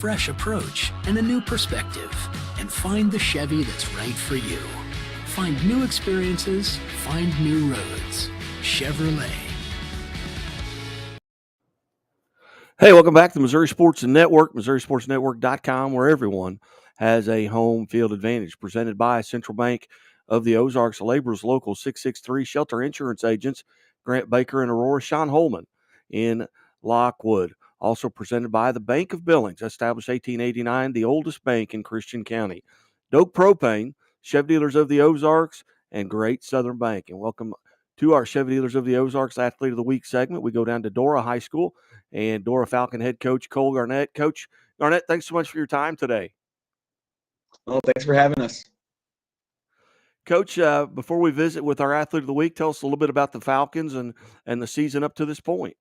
fresh approach, and a new perspective, and find the Chevy that's right for you. Find new experiences, find new roads. Chevrolet. Hey, welcome back to Missouri Sports Network, MissouriSportsNetwork.com, where everyone has a home field advantage. Presented by Central Bank of the Ozarks, Laborers Local 663, Shelter Insurance Agents, Grant Baker in Aurora, Sean Holman in Lockwood. Also presented by the Bank of Billings, established 1889, the oldest bank in Christian County. Doak Propane, Chevy Dealers of the Ozarks, and Great Southern Bank. And welcome to our Chevy Dealers of the Ozarks Athlete of the Week segment. We go down to Dora High School and Dora Falcon head coach Cole Garnett. Coach Garnett, thanks so much for your time today. Well, thanks for having us. Coach, before we visit with our Athlete of the Week, tell us a little bit about the Falcons and the season up to this point.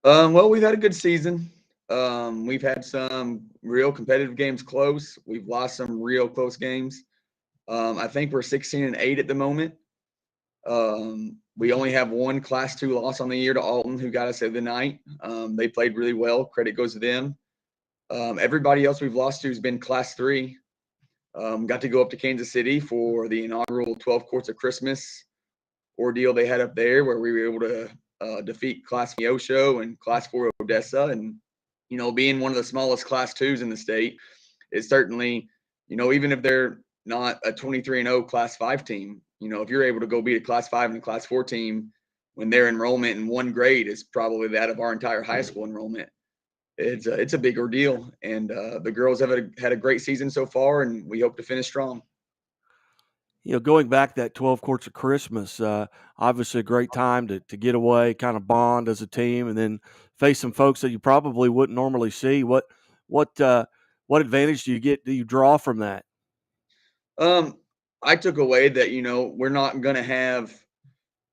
Well, we've had a good season. We've had some real competitive games close. We've lost some real close games. I think we're 16-8 at the moment. We only have one Class 2 loss on the year to Alton, who got us at the night. They played really well. Credit goes to them. Everybody else we've lost to has been Class 3. Got to go up to Kansas City for the inaugural 12 Courts of Christmas ordeal they had up there, where we were able to defeat Class 3 Osho and Class 4 Odessa. And, you know, being one of the smallest Class 2s in the state, it's certainly, you know, even if they're not a 23-0 Class 5 team, you know, if you're able to go beat a Class 5 and a Class 4 team when their enrollment in one grade is probably that of our entire high school enrollment, it's a big ordeal. And the girls have had a great season so far, and we hope to finish strong. You know, going back that 12 Courts of Christmas, obviously a great time to get away, kind of bond as a team, and then face some folks that you probably wouldn't normally see. What advantage do you draw from that? I took away that, you know, we're not going to have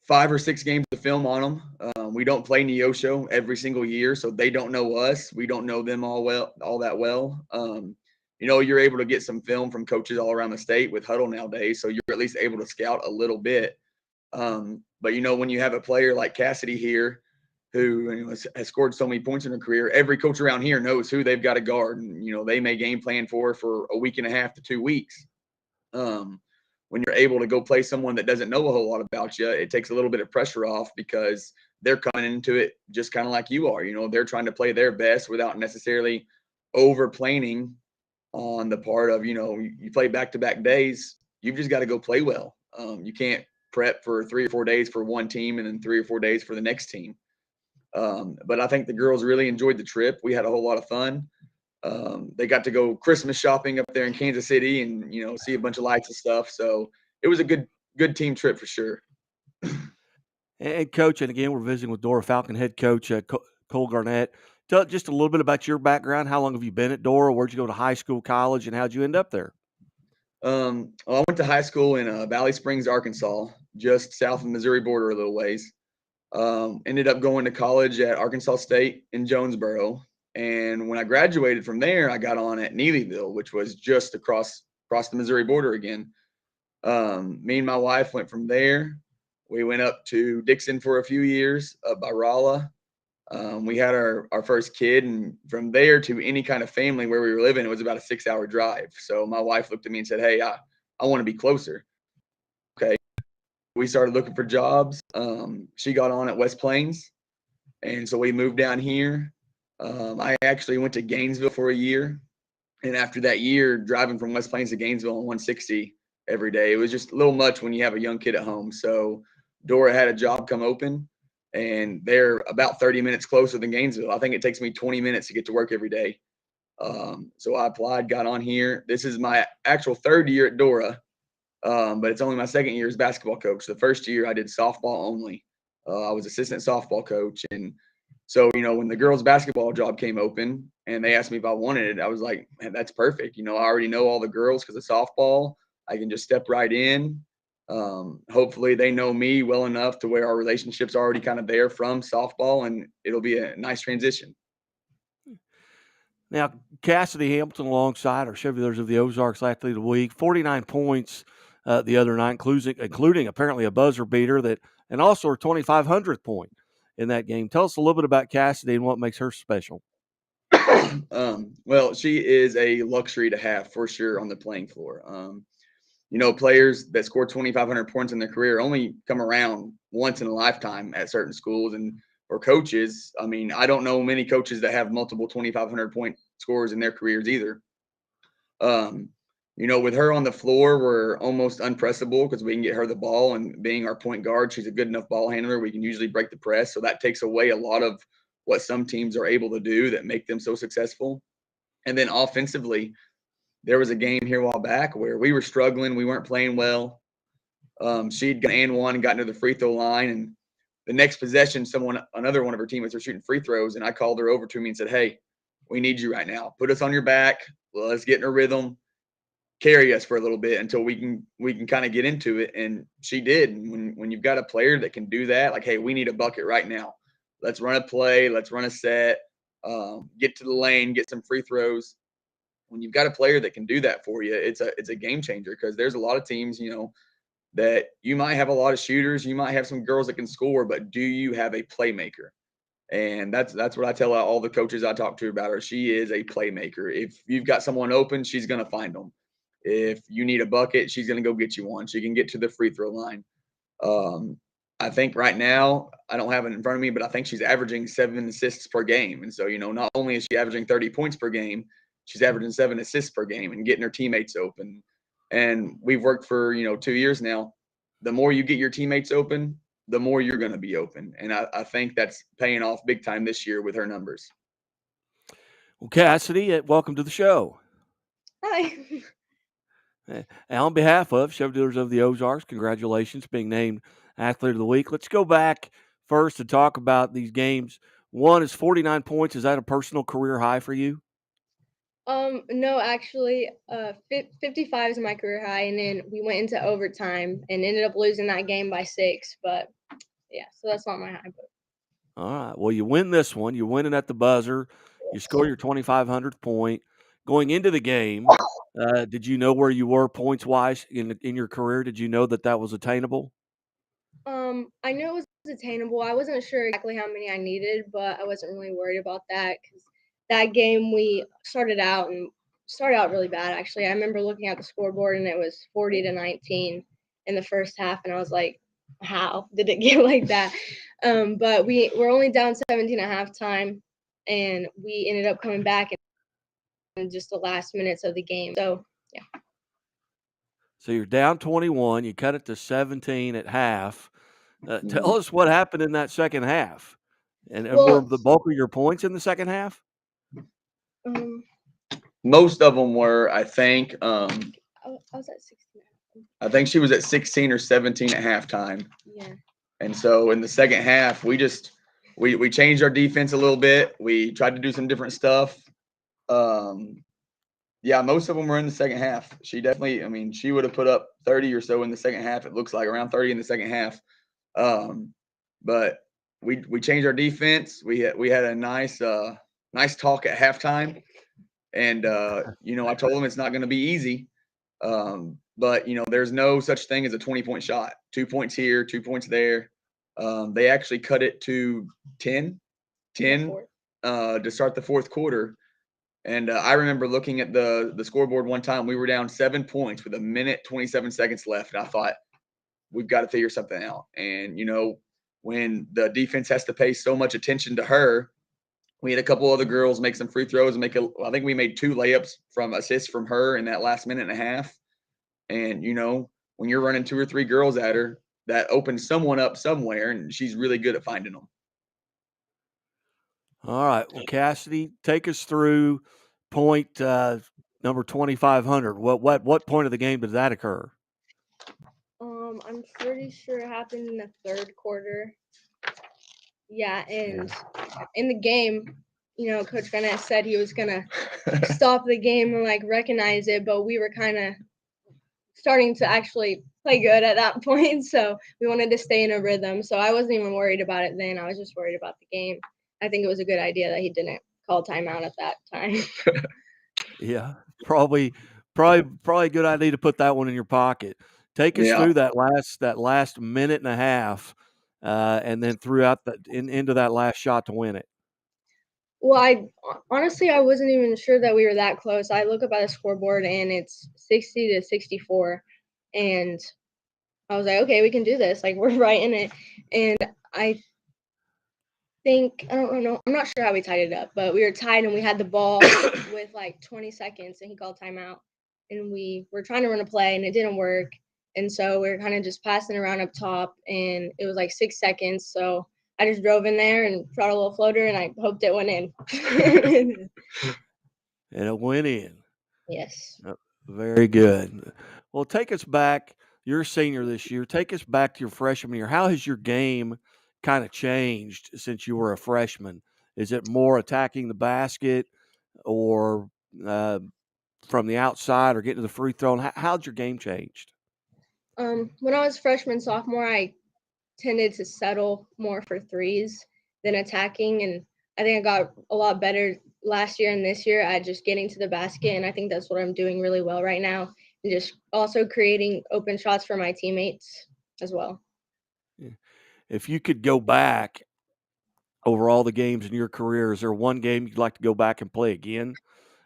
5 or 6 games to film on them. We don't play Neosho every single year, so they don't know us. We don't know them all that well. You know, you're able to get some film from coaches all around the state with Huddle nowadays, so you're at least able to scout a little bit. But, you know, when you have a player like Cassiday here, who, you know, has scored so many points in her career, every coach around here knows who they've got to guard, and, you know, they may game plan for a week and a half to 2 weeks. When you're able to go play someone that doesn't know a whole lot about you, it takes a little bit of pressure off, because they're coming into it just kind of like you are. You know, they're trying to play their best without necessarily over planning on the part of, you know, you play back-to-back days. You've just got to go play well. You can't prep for 3 or 4 days for one team and then 3 or 4 days for the next team. But I think the girls really enjoyed the trip. We had a whole lot of fun. They got to go Christmas shopping up there in Kansas City and, you know, see a bunch of lights and stuff. So it was a good team trip for sure. And Coach, and again, we're visiting with Dora Falcon head coach Cole Garnett. Tell just a little bit about your background. How long have you been at Dora? Where'd you go to high school, college, and how'd you end up there? Well, I went to high school in Valley Springs, Arkansas, just south of the Missouri border a little ways. Ended up going to college at Arkansas State in Jonesboro. And when I graduated from there, I got on at Neelyville, which was just across the Missouri border again. Me and my wife went from there. We went up to Dixon for a few years, up by Rolla. We had our first kid, and from there to any kind of family where we were living, it was about a 6-hour drive. So my wife looked at me and said, "Hey, I want to be closer." Okay. We started looking for jobs. She got on at West Plains, and so we moved down here. I actually went to Gainesville for a year, and after that year, driving from West Plains to Gainesville on 160 every day, it was just a little much when you have a young kid at home. So Dora had a job come open, and they're about 30 minutes closer than Gainesville. I think it takes me 20 minutes to get to work every day. So I applied, got on here. This is my actual 3rd year at Dora, but it's only my 2nd year as basketball coach. The first year I did softball only. I was assistant softball coach. And so, you know, when the girls' basketball job came open and they asked me if I wanted it, I was like, man, that's perfect. You know, I already know all the girls because of softball. I can just step right in. Hopefully they know me well enough to where our relationship's already kind of there from softball, and it'll be a nice transition. Now, Cassiday Hambleton alongside our Chevy Dealers of the Ozarks Athlete of the Week, 49 points the other night, including apparently a buzzer beater and also her 2,500th point in that game. Tell us a little bit about Cassiday and what makes her special. Well, she is a luxury to have for sure on the playing floor. Players that score 2,500 points in their career only come around once in a lifetime at certain schools. And for coaches, I mean, I don't know many coaches that have multiple 2,500 point scores in their careers either. Um, with her on the floor, we're almost unpressable because we can get her the ball, and being our point guard, she's a good enough ball handler. We can usually break the press. So that takes away a lot of what some teams are able to do that make them so successful. And then offensively, there was a game here a while back where we were struggling. We weren't playing well. She'd got and one and got into the free throw line. And the next possession, another one of her teammates were shooting free throws. And I called her over to me and said, "Hey, we need you right now. Put us on your back. Let's get in a rhythm. Carry us for a little bit until we can kind of get into it." And she did. And when you've got a player that can do that, like, hey, we need a bucket right now. Let's run a play. Let's run a set. Get to the lane. Get some free throws. When you've got a player that can do that for you, it's a game changer, because there's a lot of teams, that you might have a lot of shooters, you might have some girls that can score, but do you have a playmaker? And that's what I tell all the coaches I talk to about her. She is a playmaker. If you've got someone open, she's going to find them. If you need a bucket, she's going to go get you one. She can get to the free throw line. I think right now, I don't have it in front of me, but I think she's averaging 7 assists per game. And so, not only is she averaging 30 points per game, she's averaging 7 assists per game and getting her teammates open. And we've worked for, 2 years now. The more you get your teammates open, the more you're going to be open. And I think that's paying off big time this year with her numbers. Well, Cassidy, welcome to the show. Hi. And on behalf of Chevy Dealers of the Ozarks, congratulations being named Athlete of the Week. Let's go back first to talk about these games. One is 49 points. Is that a personal career high for you? No, actually, 55 is my career high, and then we went into overtime and ended up losing that game by 6. But yeah, so that's not my high. But All right. Well, you win this one. You win it at the buzzer. You score your 2,500th point. Going into the game, did you know where you were points wise in your career? Did you know that was attainable? I knew it was attainable. I wasn't sure exactly how many I needed, but I wasn't really worried about that, because that game we started out really bad. Actually, I remember looking at the scoreboard and it was 40-19 in the first half, and I was like, "How did it get like that?" But we were only down 17 at halftime, and we ended up coming back in just the last minutes of the game. So yeah. So you're down 21. You cut it to 17 at half. Tell us what happened in that second half. And were the bulk of your points in the second half? Most of them were, I think. I was at 16. I think she was at 16 or 17 at halftime. Yeah. And so in the second half, we changed our defense a little bit. We tried to do some different stuff. Yeah, most of them were in the second half. She definitely, I mean, she would have put up 30 or so in the second half. It looks like around 30 in the second half. But we changed our defense. We had a nice talk at halftime. And I told them it's not going to be easy. But there's no such thing as a 20-point shot. 2 points here, 2 points there. They actually cut it to 10 to start the fourth quarter. And I remember looking at the scoreboard one time. We were down 7 points with 1 minute, 27 seconds left. And I thought, we've got to figure something out. And, when the defense has to pay so much attention to her, we had a couple other girls make some free throws and I think we made 2 layups from assists from her in that last minute and a half. And, when you're running 2 or 3 girls at her, that opens someone up somewhere, and she's really good at finding them. All right. Well, Cassidy, take us through point number 2,500. What point of the game did that occur? I'm pretty sure it happened in the third quarter. Yeah, and in the game, Coach Bennett said he was gonna stop the game and recognize it, but we were kind of starting to actually play good at that point, so we wanted to stay in a rhythm. So I wasn't even worried about it then. I was just worried about the game. I think it was a good idea that he didn't call timeout at that time. Yeah, probably a good idea to put that one in your pocket. Take us through that last minute and a half, and then throughout into that last shot to win it. Well, honestly, I wasn't even sure that we were that close. I look up at the scoreboard and it's 60 to 64, and I was like, okay, we can do this. Like we're right in it. And I think I don't know. I'm not sure how we tied it up, but we were tied and we had the ball with like 20 seconds, and he called timeout. And we were trying to run a play, and it didn't work. And so we were kind of just passing around up top, and it was like 6 seconds. So I just drove in there and shot a little floater, and I hoped it went in. And it went in. Yes. Very good. Well, take us back. You're a senior this year. Take us back to your freshman year. How has your game kind of changed since you were a freshman? Is it more attacking the basket or from the outside or getting to the free throw? And how'd your game changed? When I was freshman, sophomore, I tended to settle more for threes than attacking, and I think I got a lot better last year and this year at just getting to the basket, and I think that's what I'm doing really well right now, and just also creating open shots for my teammates as well. If you could go back over all the games in your career, is there one game you'd like to go back and play again?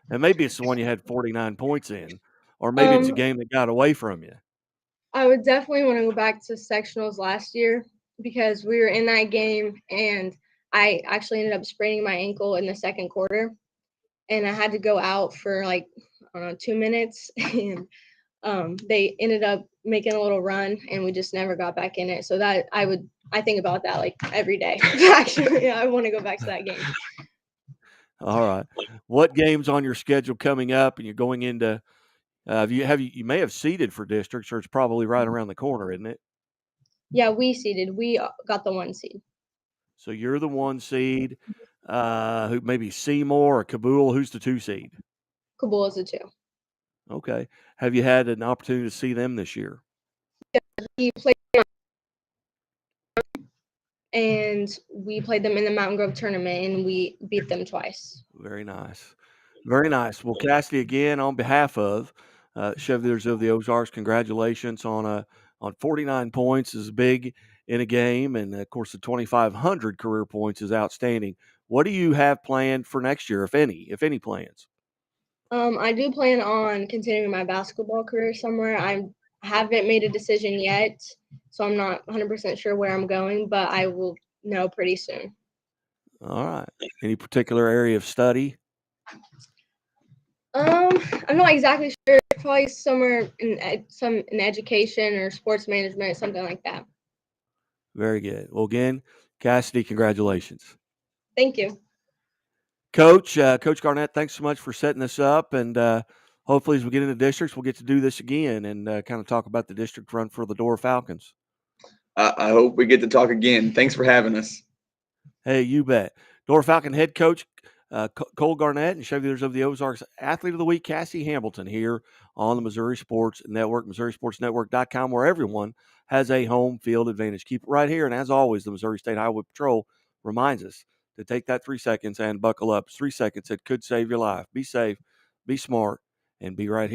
And maybe it's the one you had 49 points in, or maybe it's a Um, game that got away from you. I would definitely want to go back to sectionals last year because we were in that game, and I actually ended up spraining my ankle in the second quarter, and I had to go out for like I don't know 2 minutes, and they ended up making a little run, and we just never got back in it. So that I think about that like every day. Actually, yeah, I want to go back to that game. All right. What games on your schedule coming up, and you're going into? You may have seeded for districts, or it's probably right around the corner, isn't it? Yeah, we seeded. We got the 1 seed. So you're the 1 seed. Who maybe Seymour or Kabul? Who's the 2 seed? Kabul is a 2. Okay. Have you had an opportunity to see them this year? We played and we played them in the Mountain Grove tournament, and we beat them twice. Very nice. Very nice. Well, Cassidy, again, on behalf of Chevy's of the Ozarks, congratulations on 49 points is big in a game, and of course the 2,500 career points is outstanding. What do you have planned for next year, if any plans? I do plan on continuing my basketball career somewhere. I haven't made a decision yet, so I'm not 100% sure where I'm going, but I will know pretty soon. All right. Any particular area of study? I'm not exactly sure. Probably somewhere in education or sports management, something like that. Very good. Well, again, Cassidy, congratulations. Thank you. Coach Garnett, thanks so much for setting this up, and hopefully as we get into districts, we'll get to do this again and kind of talk about the district run for the Dora Falcons. I hope we get to talk again. Thanks for having us. Hey, you bet. Dora Falcon head coach Cole Garnett and Chevy of the Ozarks Athlete of the Week, Cassie Hambleton, here on the Missouri Sports Network, MissouriSportsNetwork.com, where everyone has a home field advantage. Keep it right here. And as always, the Missouri State Highway Patrol reminds us to take that 3 seconds and buckle up. It's 3 seconds that could save your life. Be safe, be smart, and be right here.